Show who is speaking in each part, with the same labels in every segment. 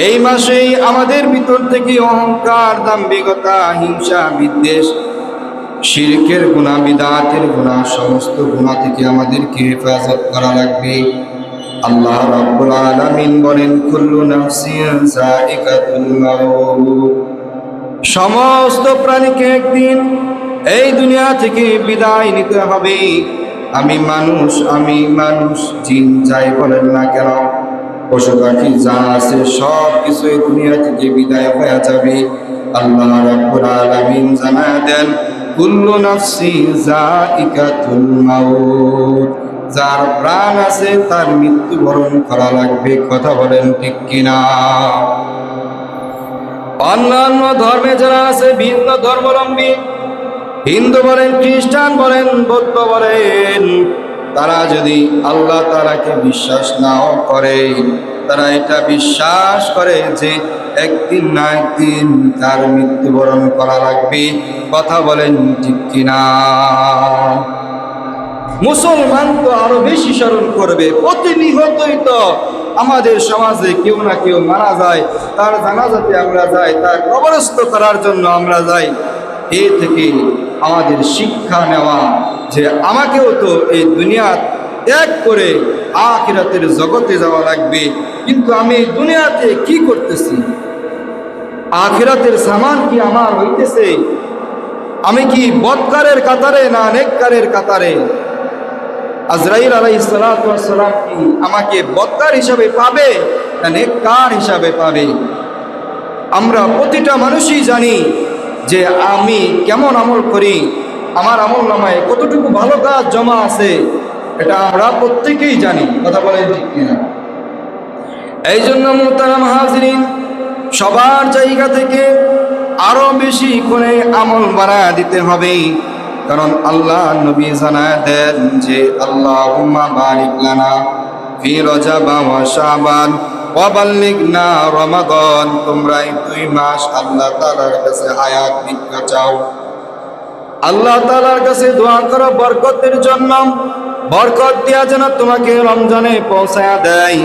Speaker 1: এই মাসেই আমাদের ভিতর থেকে অহংকার, দাম্ভিকতা, হিংসা, বিদ্বেষ, শিরকের গুনাহ, বিদআতের গুনাহ, সমস্ত গুনাহ থেকে আমাদেরকে হেফাজত করা লাগবে। আল্লাহ রাব্বুল আলামিন বলেন, কুল্লু নাফসিন যায়িকাতুল মাউত, সমস্ত প্রাণীকে একদিন এই দুনিয়া থেকে বিদায় নিতে হবে। আমি মানুষ, জিন যাই বলেন না কেন, পশু পাখি যা আছে সব কিছু এই দুনিয়া থেকে বিদায় হয়ে যাবে। আল্লাহ রাব্বুল আলামিন জানায় দেন, কুল্লু নাফসিন যায়িকাতুল মাউত, যার প্রাণ আছে তার মৃত্যুবরণ করা লাগবে। কথা বলেন ঠিক কিনা? অন্যান্য ধর্মে যারা আছে, ভিন্ন ধর্মাবলম্বী, হিন্দু বলেন, খ্রিস্টান বলেন, বৌদ্ধ বলেন, তারা যদি আল্লাহ তাআলাকে বিশ্বাস নাও করে, তারা এটা বিশ্বাস করে যে একদিন না একদিন তার মৃত্যুবরণ করা লাগবে। কথা বলেন ঠিক কিনা? মুসলমান তো আরো বেশি স্মরণ করবে। প্রতিনিয়তই তো আমাদের সমাজে কেউ না কেউ মারা যায়, তার জানাজাতে আমরা যাই, তার কবরস্থ করার জন্য আমরা যাই। এ থেকে আমাদের শিক্ষা নেওয়া যে আমাকেও তো এই দুনিয়া ত্যাগ করে আখিরাতের জগতে যাওয়া লাগবে। কিন্তু আমি এই দুনিয়াতে কি করতেছি? আখিরাতের সামান কি আমার হইতেছে? আমি কি বদকারের কাতারে না নেককারের কাতারে? আজরাইল আলাইহিস সালাতু ওয়াস সালাম কি আমাকে বদকার হিসাবে পাবে না নেককার হিসাবে পাবে? আমরা প্রতিটা মানুষই জানি যে আমি কেমন আমল করি, আমার আমল নামায় কতটুকু ভালো কাজ জমা আছে, এটা আমরা প্রত্যেকেই জানি। কথা বলেন ঠিক কিনা? এই জন্য মুহতারাম হাজিরিন, সবার জায়গা থেকে আরো বেশি করে আমল বাড়ায় দিতে হবে। কারণ আল্লাহ নবী জানায় দেন যে আল্লাহুম্মা বারিক লানা ফি রজব ওয়া শাবান ওয়া বাল্লিগনা রমাদান। তোমরা এই 2 মাস আল্লাহ তাআলার কাছে হায়াত ভিক্ষা চাও, আল্লাহ তাআলার কাছে দোয়া করো বরকতের জন্য। বরকত দিয়া যেন তোমাকে রমজানে পৌঁছায়া দেয়।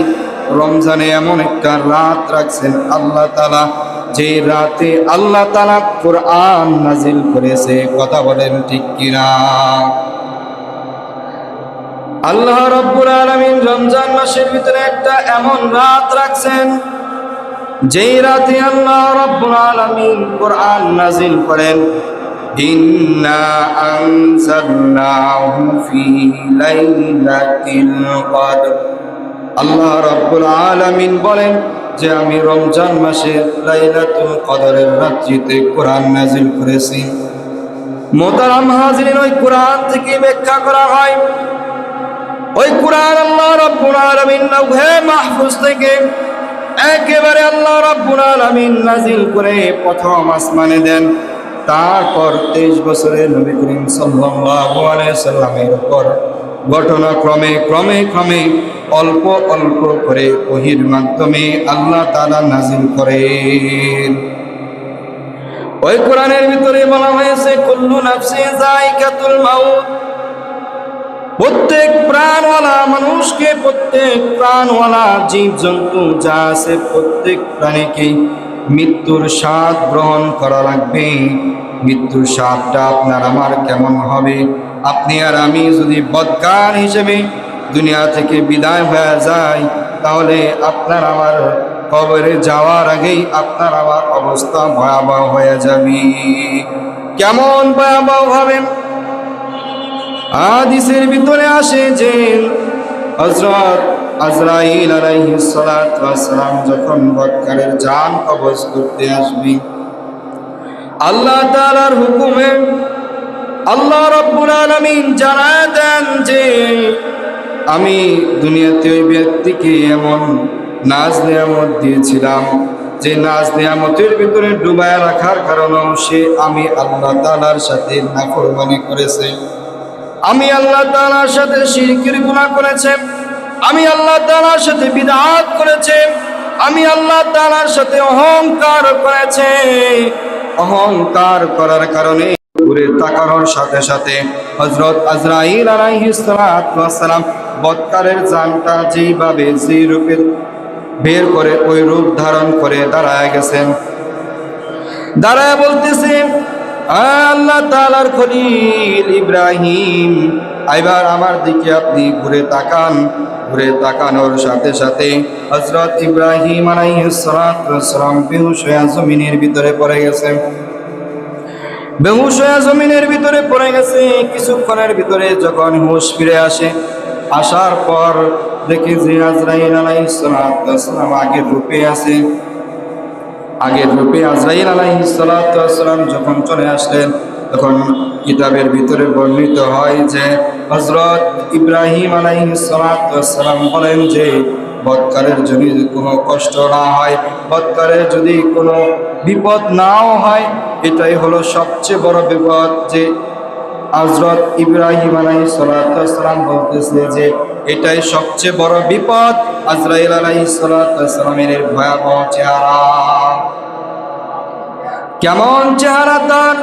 Speaker 1: রমজানে এমন একটা রাত রাখছেন আল্লাহ তাআলা, যে রাতে আল্লাহ তাআলা কোরআন নাজিল করেছে। কথা বলেন ঠিক কিনা? আল্লাহ রাব্বুল আলামিন রমজান মাসের ভিতরে একটা এমন রাত রাখছেন, যেই রাতে আল্লাহ রাব্বুল আলামিন কোরআন নাজিল করেন। ইন্না আনজালনাহু ফি লাইলাতিল কদর। আল্লাহ রাব্বুল আলামিন বলেন যে আমি রমজান মাসের লাইলাতুল কদরের রাত্রিতে কোরআন নাজিল করেছি। মুহতারাম হাজিরিন, ওই কোরআন থেকে ব্যাখ্যা করা হয়, ওই কোরআন আল্লাহ রাব্বুল আলামিন লাউহে মাহফুজ থেকে একেবারে আল্লাহ রাব্বুল আলামিন নাজিল করে প্রথম আসমানে দেন। তারপর 23 বছরের নবী করিম সাল্লাল্লাহু আলাইহি সাল্লামের উপর ঘটনা ক্রমে ক্রমে ক্রমে অল্প অল্প করে ওহীর মাধ্যমে আল্লাহ তাআলা নাজিল করেন। ওই কোরআনের ভিতরে বলা হয়েছে, কুল্লু নাফসিন যায়িকাতুল মাউত। প্রত্যেক প্রাণওয়ালা মানুষকে, প্রত্যেক প্রাণওয়ালা জীব জন্তু যা আছে, প্রত্যেক প্রাণীকে মৃত্যুর স্বাদ গ্রহণ করা লাগবে। মৃত্যুর স্বাদটা আপনার আমার কেমন হবে? আপনি আর আমি যদি বদকার হিসেবে দুনিয়া থেকে বিদায় হয়ে যায়, তাহলে আপনার আমার কবরে যাওয়ার আগেই আপনার আমার অবস্থা ভয়াবহ হয়ে যাবে। কেমন ভয়াবহ হবে? হাদিসের ভিতরে আসে যে হযরত আজরাইল আলাইহিস সালাতু ওয়াস সালাম যখন বদকারের জান কবজ করতে আসবে, আল্লাহ তাআলার হুকুমে আল্লাহ রাব্বুল আলামিন জানায় দেন যে আমি দুনিয়াতে ওই ব্যক্তিকে এমন নাজ নিয়ামত দিয়েছিলাম, যে নাজ নিয়ামতের ভিতরে ডুবায় রাখার কারণেও সে আমি আল্লাহ তাআলার সাথে নাফরমানি করেছে, আমি আল্লাহ তাআলার সাথে শিরকের গুনাহ করেছে, আমি আল্লাহ তাআলার সাথে বিদআত করেছে, আমি আল্লাহ তাআলার সাথে অহংকার করেছে। অহংকার করার কারণে ঘুরে তাকানোর সাথে সাথে হযরত আজরাইল আলাইহিস সালাতু ওয়াস সালাম বদকারের জানটা যেইভাবে যে রূপে বের করে ওই রূপ ধারণ করে দাঁড়ায় গেছেন। দাঁড়ায় বলতেছে, আল্লাহ তাআলার খলিল ইব্রাহিম, এবার আমার দিকে আপনি ঘুরে তাকান। ঘুরে তাকানোর সাথে সাথে হযরত ইব্রাহিম আলাইহিস সালাতু ওয়াস সালাম বেহুশ হয়ে জমিনের ভিতরে পড়ে গেছে। বেহুশ হয়ে জমিনের ভিতরে পড়ে গেছে। কিছুক্ষণের ভিতরে যখন হুঁশ ফিরে আসে, আসার পর দেখে যে আজরাইল আলাইহিস সালাতু ওয়াস সালাম আগের রূপে আছে। আগের রূপে আজরাইল আলাইহিস সালাতু ওয়াস সালাম যখন চলে আসলেন, তখন কিতাবের ভিতরে বর্ণিত হয় যে হযরত ইব্রাহিম আলাইহিস সালাতু ওয়াস সালাম বলেন যে বৎকারের যদি কোনো কষ্ট না হয়, বৎকারের যদি কোনো বিপদ নাও হয়, এটাই হলো সবচেয়ে বড় বিপদ। যে হযরত ইব্রাহিম আলাইহিস সালাতু ওয়াস সালাম বলতেছে যে এটাই সবচেয়ে বড় বিপদ, আজরাইল আলাইহিস সালাতু ওয়াস সালামের ভয়াবহ চেহারা। কেমন চেহারা তার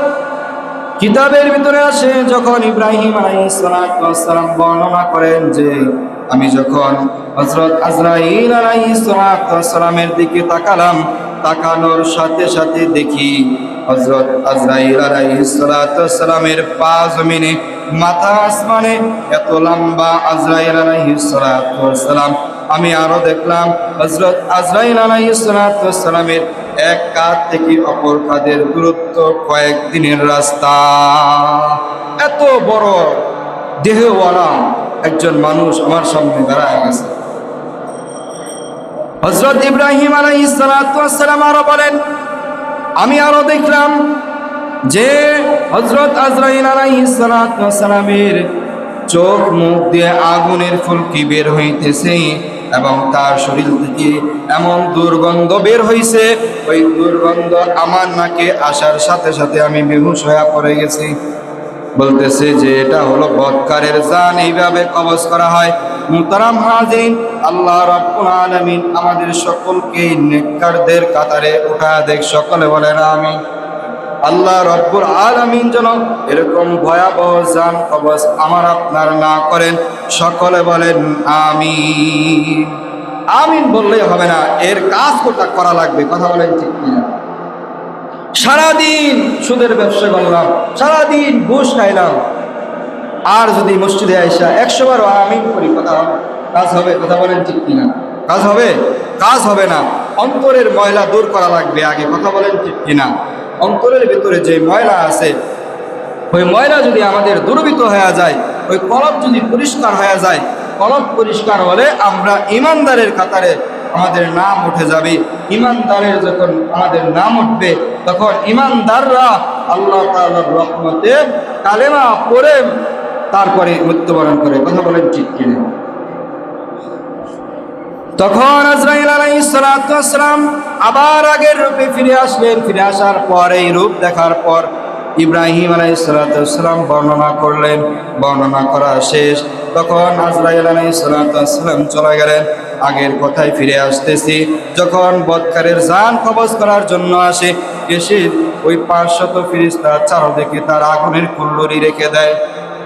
Speaker 1: কিতাবের ভিতরে আসে। যখন ইব্রাহিম আলাইহিস সালাতু ওয়াস সালাম বর্ণনা করেন যে আমি যখন হযরত আজরাইল আলাইহিস সালাতু ওয়াস সালামের দিকে তাকালাম, তাকানোর সাথে সাথে দেখি হযরত আজরাইল আলাইহিস সালাতু ওয়াস সালামের পা জমিনে, মাথা আসমানে, এত লম্বা আজরাইল আলাইহিস সালাতু ওয়াস সালাম। আমি আরো দেখলাম হযরত আজরাইল আলাইহিস সালাতু ওয়াস সালামের এক কাঁধ থেকে অপর কাঁধের দূরত্ব কয়েক দিনের রাস্তা। এত বড় দেহওয়ালা একজন মানুষ আমার সামনে দাঁড়ায় গেছে। হযরত ইব্রাহিম আলাইহিস সালাতু ওয়াস সালাম আরো বলেন, আমি আরো দেখলাম যে হযরত আজরাইল আলাইহিস সালাতু ওয়াস সালামের চোখ মুখ দিয়ে আগুনের ফুলকি বের হইতেছে এবং তার শরীর থেকে এমন দুর্গন্ধ বের হইছে, ওই দুর্গন্ধ আমার নাকে আসার সাথে সাথে আমি বেহুশ হয়ে পড়ে গেছি। বলতেছে যে এটা হলো বৎকারের জান, এইভাবে কবজ করা হয়। মুহতারাম হাজিরিন, আল্লাহ রাব্বুল আলামিন আমাদের সকলকে নেককারদের কাতারে উঠা দেখ। সকলে বলেন আমিন। আল্লাহ রাব্বুল আলামিন যেন এরকম ভয়াবহ জান কবজ আমার আপনার না করেন। সকলে বলেন আমিন। আমিন বললেই হবে না, এর কাজ করা লাগবে। কথা বলেন ঠিক কিনা? সারাদিন সুদের ব্যবসা করলাম, সারাদিন ঘুষ খাইলাম, আর যদি মসজিদে আইসা 100 বার আমিন করি, কাজ হবে? কথা বলেন ঠিক কিনা? কাজ হবে? কাজ হবে না। অন্তরের ময়লা দূর করা লাগবে আগে। কথা বলেন ঠিক কিনা? অন্তরের ভিতরে যে ময়লা আছে, ওই ময়লা যদি আমাদের দূরীভূত হয়ে যায়, ওই কলব যদি পরিষ্কার হয়ে যায়, কলব পরিষ্কার হলে আমরা ইমানদারের কাতারে আমাদের নাম উঠে যাবে। ইমানদারের যখন আমাদের নাম উঠবে, তখন ইমানদাররা আল্লাহ তাআলার রহমতে কালেমা পড়ে তারপরে মৃত্যুবরণ করে। কথা বলেন ঠিক কিনা? তখন আজরাইল আলাইহিস সালাতু ওয়াস সালাম আবার আগের রূপে ফিরে আসলেন। ফিরে আসার পর এই রূপ দেখার পর ইব্রাহিম আলাইহিস সালাতু ওয়াস সালাম বর্ণনা করলেন। বর্ণনা করা শেষ, তখন আজরাইল আলাইহিস সালাতু ওয়াস সালাম চলে গেলেন। আগের কথায় ফিরে আসতেছি, যখন বৎকারের জান কবজ করার জন্য আসে, এসে ওই 500 ফেরেশতা চারদিকে তার আগুনের কুল্লরি রেখে দেয়।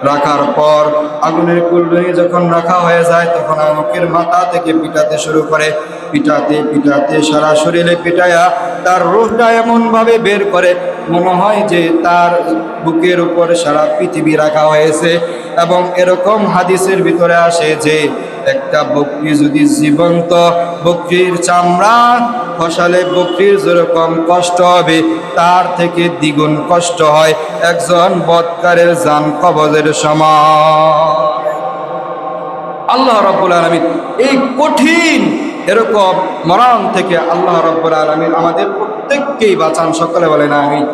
Speaker 1: রাখার পর আগুনের কুল্লরি যখন রাখা হয়ে যায়, তখন মুখের মাথা থেকে পিটাতে শুরু করে। পিটাতে পিটাতে সারা শরীরে পিটায়া তার রূহটা এমন ভাবে বের করে, মনে হয় যে তার বুকের উপর সারা পৃথিবী রাখা হয়েছে। এবং এরকম হাদিসের ভিতরে আসে যে একটা বকরি যদি জীবন্ত, বকরির চামড়া খসালে বকরির যেরকম কষ্ট হবে, তার থেকে দ্বিগুণ কষ্ট হয় একজন বৎকারের জান কবজের সময়। আল্লাহ রাব্বুল আলামিন এই কঠিন এরকম মরণ থেকে আল্লাহ রাব্বুল আলামিন আমাদের প্রত্যেককেই বাঁচান। সকলে বলেন আমিন।